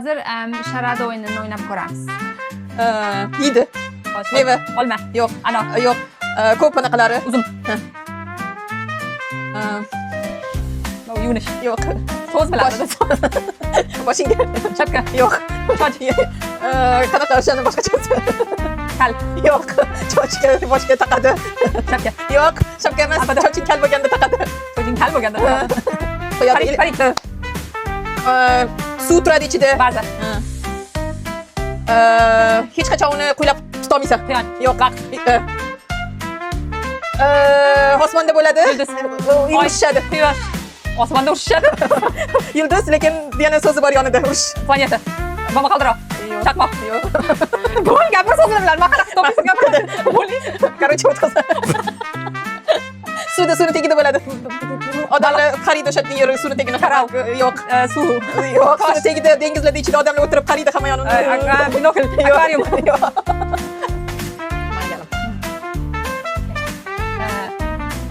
Hozir sharada o'yinini o'ynab ko'ramiz. Yeydi. Meva. Olma. Yo'q. Anor. Yo'q. Ko'p anaqalari. Uzum. Yunish. Yo'q. So'z bilan. Boshingga. Shapka. Yo'q. Choch. Qanaqa o'shani boshqachasi? Kal. Yo'q. Chochga boshga taqadi. Shapka. Yo'q. Shapka emas. Choching kal bo'lganda taqadi. Choching kal bo'lganda. Qo'yadi. Parik. Suv turadi ichida. Ba'zi. Hech qachon uni qo'ylab tutolmaysan. Quyon. Yo'q. Osmonda bo'ladi. Yulduz. Urushadi. Quyosh. Osmonda urushadi. Yulduz, lekin yana so'zi bor yonida. Urush. Planeta. Bomba qaldiroq. Chaqmoq. Yo'q. Bo'l gapir so'zini bilan. Maqara to'pisiz gapiradi. Bo'ling. Короче, o'tkazadi. Suvni tagida bo'ladi. Odamlar qariydi o'sha yerga suvni tagini. Qarov. Yo'q. Suv. Yo'q. Suvni tagida dengizlarda ichida odamlar o'tirib qariydi hamma yonini. Binokl. Akvarium. Yo'q.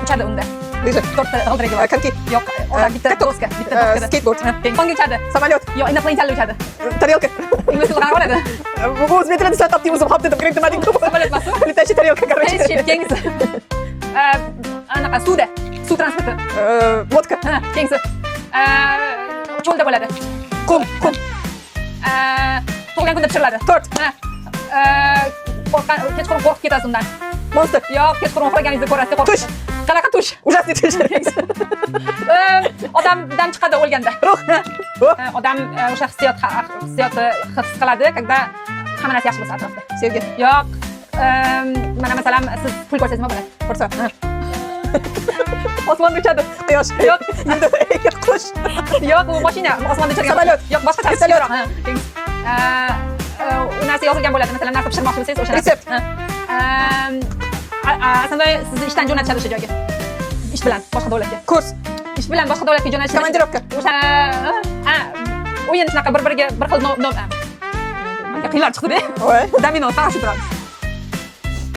Uchadi unda. Liza. To'rtta g'ildiragi bor. Konki. Yo'q, odam bitta doska, bitta doskada. Skateboard. Pingpongga uchadi. Samolyot. Yo'q, inoplantlarga uchadi. Tarelka. Ingliz tilini qanday bo'ladi? Bu o'z metrida satapti o'zim hop dedim, kiritmading. Samolyot emasmi? Letashi tarelka, короче. Kengisi. Anaqa suvda. Suv transporti. Vodka. Kengisi. Cho'lda bo'ladi. Qum. Tug'ilgan kunda pishiriladi. Tort. Kechqurun qo'rqib ketasiz undan. Monster. Yo'q, kechqurun uxlaganingizni ko'rasiz, qo'rqasiz. Qanaqa tush? Ужасный tush. Odamdan chiqadi o'lganda. Ruh. Odam o'sha hissiyotni his qiladi, когда hamma narsa yaxshi bo'lsa atrofda. Sevgi. Yo'q. Mana masalan, siz pul ko'rsangiz nima bo'ladi? Qursa. Osmonda uchadi. Quyosh. Yo'q. Qush. Yo'q, u mashina osmonda uchadigan. Samolyot. Yo'q, boshqa Samolyot. u narsa yozilgan bo'ladi. Masalan, narsa pishirmoqchi bo'lsangiz, o'sha narsa. Resept. Aslida sizni ishdan jo'natishadi o'sha joyga. Ish bilan boshqa davlatga. Kurs. Ish bilan boshqa davlatga jo'natishadi. Komandirovka. O'sha o'yin shunaqa bir-biriga bir xil nom. Qiyinlar chiqdi-da. Voy. Domino, qarshi turadi.